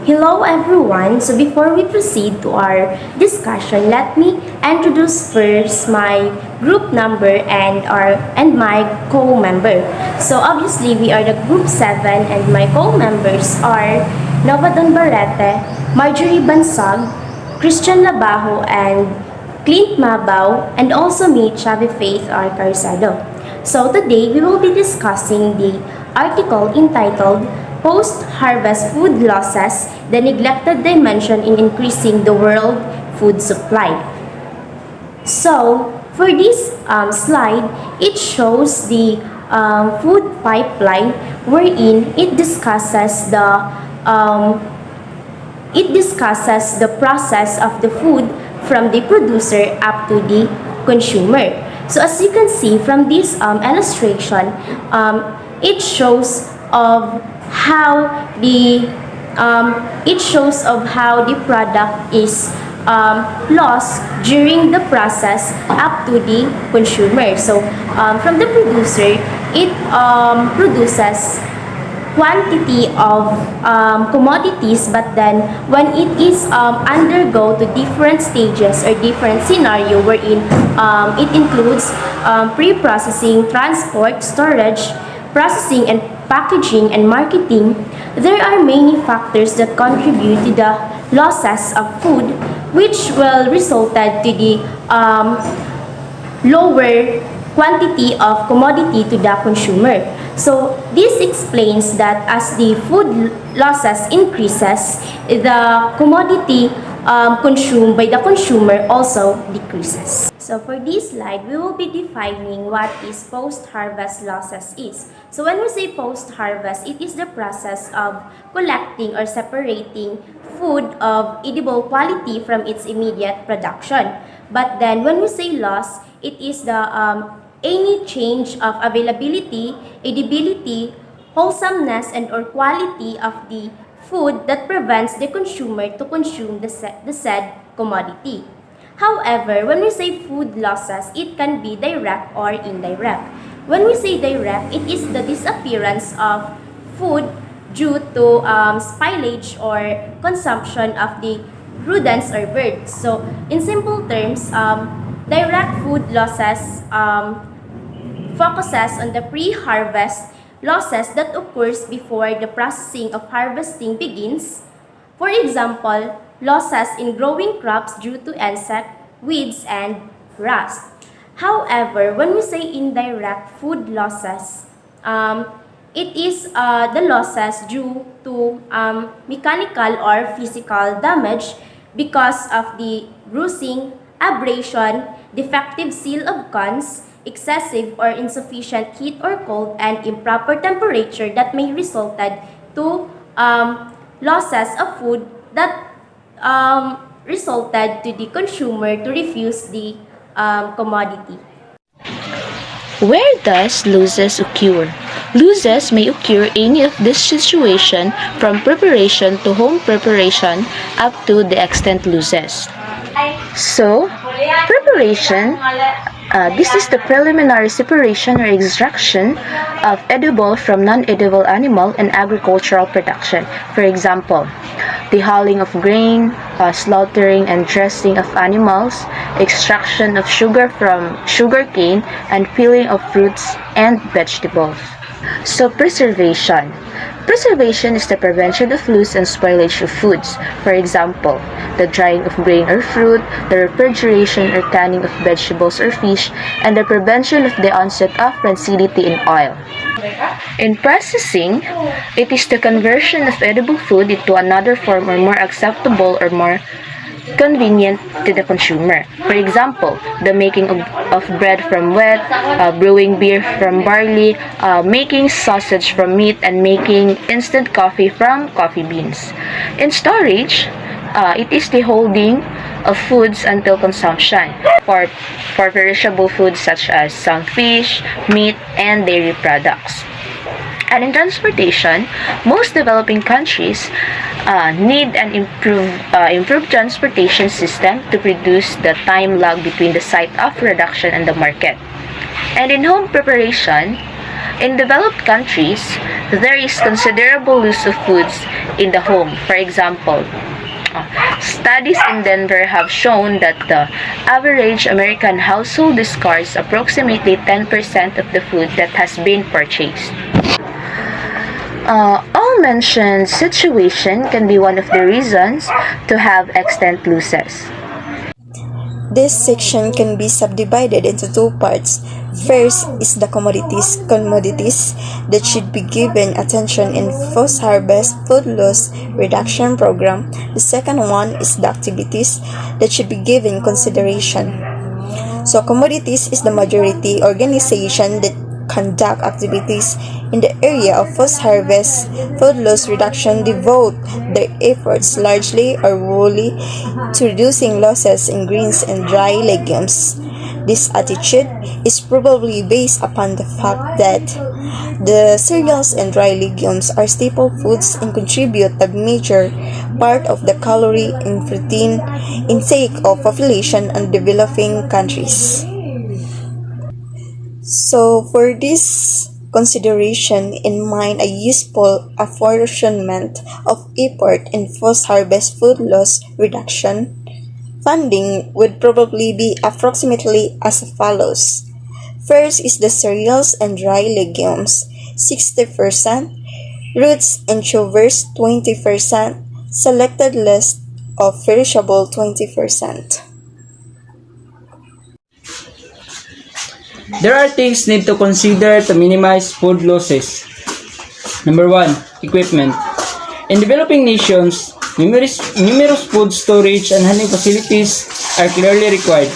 Hello everyone. So before we proceed to our discussion, let me introduce first my group number and my co-member. So obviously we are the group 7 and my co-members are Nova Don Barrete, Marjorie Bansag, Christian Labajo and Clint Mabao, and also me, Chavi Faith R. Carzado. So today we will be discussing the article entitled Post-Harvest Food Losses, the Neglected Dimension in Increasing the World Food Supply. So, for this slide, it shows the food pipeline wherein um, it discusses the process of the food from the producer up to the consumer. So as you can see from this illustration, it shows of how the product is lost during the process up to the consumer. So from the producer, it produces quantity of commodities, but then when it is undergo to different stages or different scenario wherein it includes pre-processing, transport, storage, processing and packaging and marketing, there are many factors that contribute to the losses of food, which will resulted to the lower quantity of commodity to the consumer. So this explains that as the food losses increases, the commodity consumed by the consumer also decreases. So for this slide, we will be defining what is post-harvest losses is. So when we say post-harvest, it is the process of collecting or separating food of edible quality from its immediate production. But then when we say loss, it is the any change of availability, edibility, wholesomeness, and or quality of the food that prevents the consumer to consume the said commodity. However, when we say food losses, it can be direct or indirect. When we say direct, it is the disappearance of food due to spillage or consumption of the rodents or birds. So, in simple terms, direct food losses focuses on the pre-harvest losses that occurs before the processing of harvesting begins. For example, losses in growing crops due to insect, weeds, and rust. However, when we say indirect food losses, it is the losses due to mechanical or physical damage because of the bruising, abrasion, defective seal of cans, excessive or insufficient heat or cold, and improper temperature that may resulted to losses of food that resulted to the consumer to refuse the commodity. Where does losses occur? Losses may occur any of this situation from preparation to home preparation up to the extent losses. So, preparation, this is the preliminary separation or extraction of edible from non-edible animal and agricultural production. For example, the hulling of grain, slaughtering and dressing of animals, extraction of sugar from sugarcane, and peeling of fruits and vegetables. So, preservation. Preservation is the prevention of loss and spoilage of foods. For example, the drying of grain or fruit, the refrigeration or canning of vegetables or fish, and the prevention of the onset of rancidity in oil. In processing, it is the conversion of edible food into another form or more acceptable or more convenient to the consumer. For example, the making of bread from wheat, brewing beer from barley, making sausage from meat, and making instant coffee from coffee beans. In storage, it is the holding of foods until consumption for perishable foods such as some fish, meat, and dairy products. And in transportation, most developing countries need an improved transportation system to reduce the time lag between the site of production and the market. And in home preparation, In developed countries, there is considerable use of foods in the home. For example, studies in Denver have shown that the average American household discards approximately 10% of the food that has been purchased. All mentioned situation can be one of the reasons to have extant losses. This section can be subdivided into two parts. First is the commodities that should be given attention in post-harvest food loss reduction program. The second one is the activities that should be given consideration. So commodities is the majority organization that conduct activities in the area of post-harvest food loss reduction devote their efforts largely or wholly to reducing losses in grains and dry legumes. This attitude is probably based upon the fact that the cereals and dry legumes are staple foods and contribute a major part of the calorie and protein intake of population in developing countries. So for this consideration in mind, a useful apportionment of effort in post-harvest food loss reduction funding would probably be approximately as follows. First is the cereals and dry legumes, 60%, roots and tubers, 20%, selected list of perishable, 20%. There are things need to consider to minimize food losses. Number 1, equipment. In developing nations, numerous food storage and handling facilities are clearly required.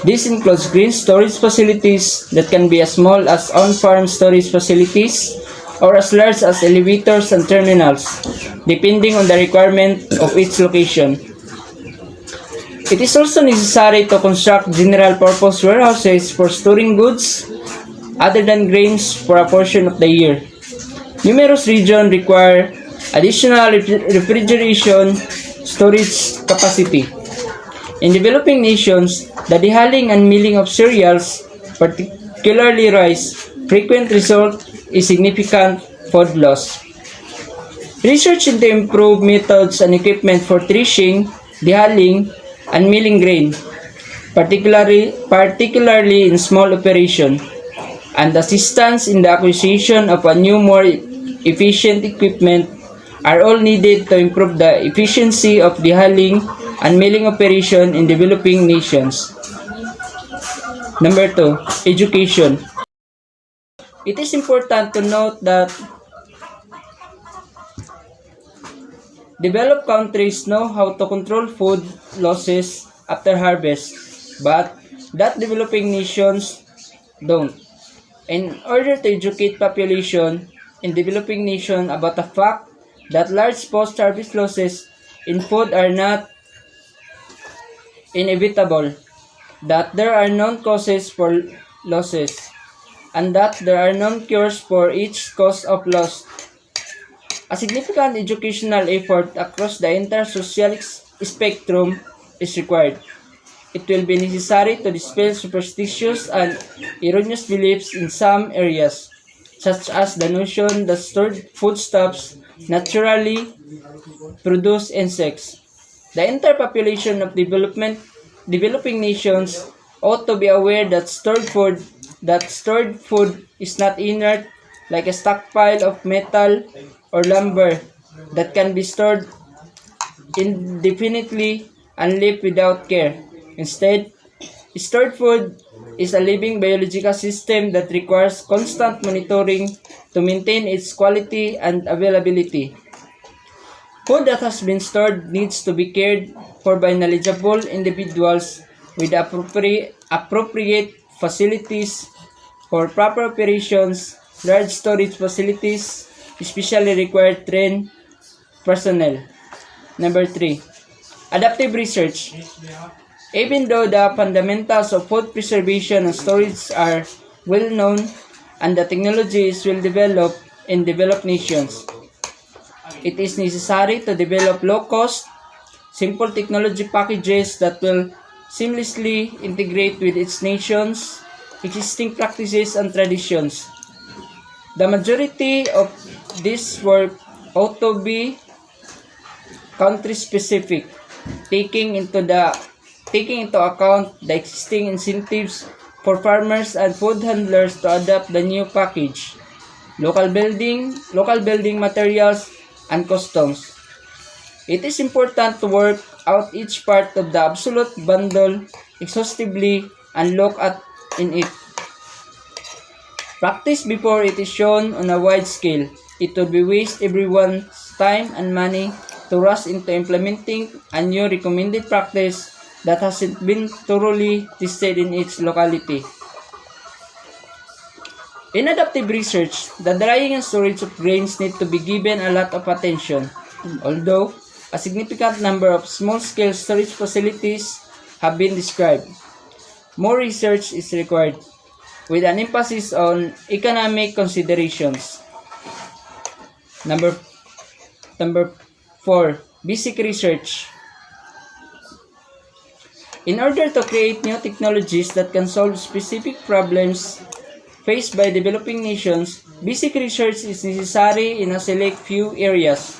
This includes grain storage facilities that can be as small as on-farm storage facilities or as large as elevators and terminals, depending on the requirement of each location. It is also necessary to construct general-purpose warehouses for storing goods other than grains for a portion of the year. Numerous regions require additional refrigeration storage capacity. In developing nations, the dehuling and milling of cereals, particularly rice, frequent result is significant food loss. Research into improved methods and equipment for threshing, dehuling, and milling grain, particularly in small operation, and assistance in the acquisition of a new, more efficient equipment are all needed to improve the efficiency of dehuling and milling operation in developing nations. Number 2, education. It is important to note that developed countries know how to control food losses after harvest, but that developing nations don't. In order to educate population in developing nations about the fact that large post-harvest losses in food are not inevitable, that there are known causes for losses, and that there are known cures for each cause of loss. A significant educational effort across the entire social spectrum is required. It will be necessary to dispel superstitious and erroneous beliefs in some areas, such as the notion that stored foodstuffs naturally produce insects. The entire population of developing nations ought to be aware that stored food is not inert like a stockpile of metal or lumber that can be stored indefinitely and left without care. Instead, stored food is a living biological system that requires constant monitoring to maintain its quality and availability. Food that has been stored needs to be cared for by knowledgeable individuals with appropriate facilities for proper operations. Large storage facilities especially require trained personnel. Number 3, adaptive research. Even though the fundamentals of food preservation and storage are well known and the technology is well developed in developed nations, it is necessary to develop low-cost, simple technology packages that will seamlessly integrate with its nation's existing practices and traditions. The majority of this work ought to be country specific, taking into account the existing incentives for farmers and food handlers to adopt the new package, local building materials, and customs. It is important to work out each part of the absolute bundle exhaustively and look at in it. Practice before it is shown on a wide scale. It would be waste everyone's time and money to rush into implementing a new recommended practice that hasn't been thoroughly tested in its locality. In adaptive research, the drying and storage of grains need to be given a lot of attention. Although a significant number of small-scale storage facilities have been described, more research is required, with an emphasis on economic considerations. Number 4. Basic research. In order to create new technologies that can solve specific problems faced by developing nations, basic research is necessary in a select few areas.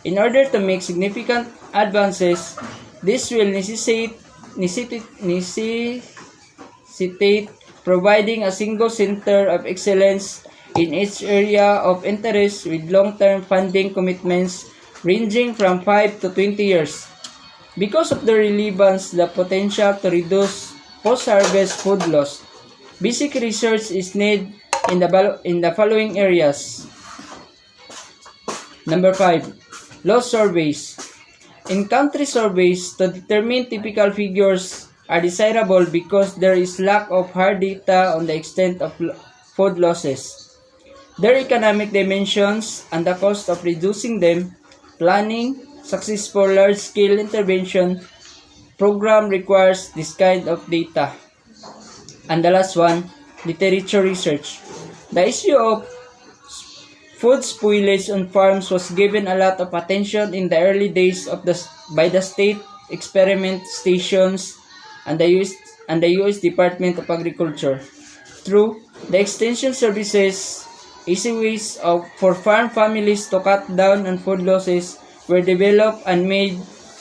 In order to make significant advances, this will necessitate providing a single center of excellence in each area of interest with long-term funding commitments ranging from 5 to 20 years. Because of the relevance, the potential to reduce post-harvest food loss, basic research is needed in the following areas. Number 5. Loss surveys. In-country surveys to determine typical figures are desirable because there is lack of hard data on the extent of food losses, their economic dimensions, and the cost of reducing them. Planning successful large-scale intervention program requires this kind of data. And the last one, literature research. The issue of food spoilage on farms was given a lot of attention in the early days by the state experiment stations and the U.S. Department of Agriculture. Through the extension services, easy ways for farm families to cut down on food losses were developed and made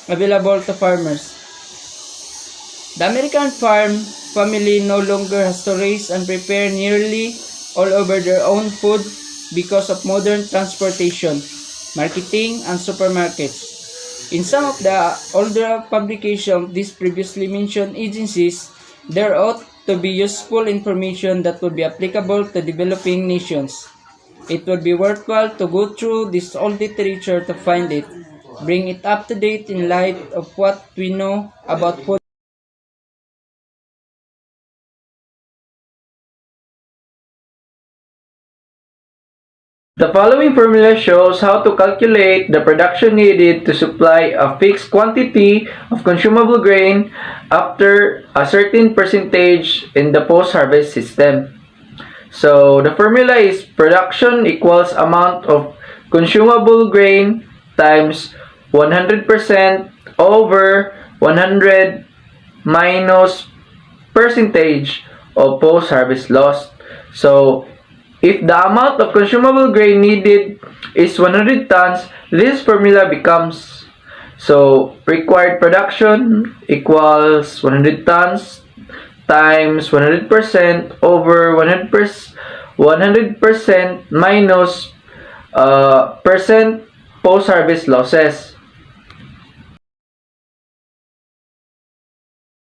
available to farmers. The American farm family no longer has to raise and prepare nearly all over their own food because of modern transportation, marketing, and supermarkets. In some of the older publications of these previously mentioned agencies, there ought to be useful information that would be applicable to developing nations. It would be worthwhile to go through this old literature to find it, bring it up to date in light of what we know about food. The following formula shows how to calculate the production needed to supply a fixed quantity of consumable grain after a certain percentage in the post-harvest system. So the formula is production equals amount of consumable grain times 100% over 100 minus percentage of post-harvest loss. So if the amount of consumable grain needed is 100 tons, this formula becomes required production equals 100 tons times 100% over 100% minus percent post-harvest losses.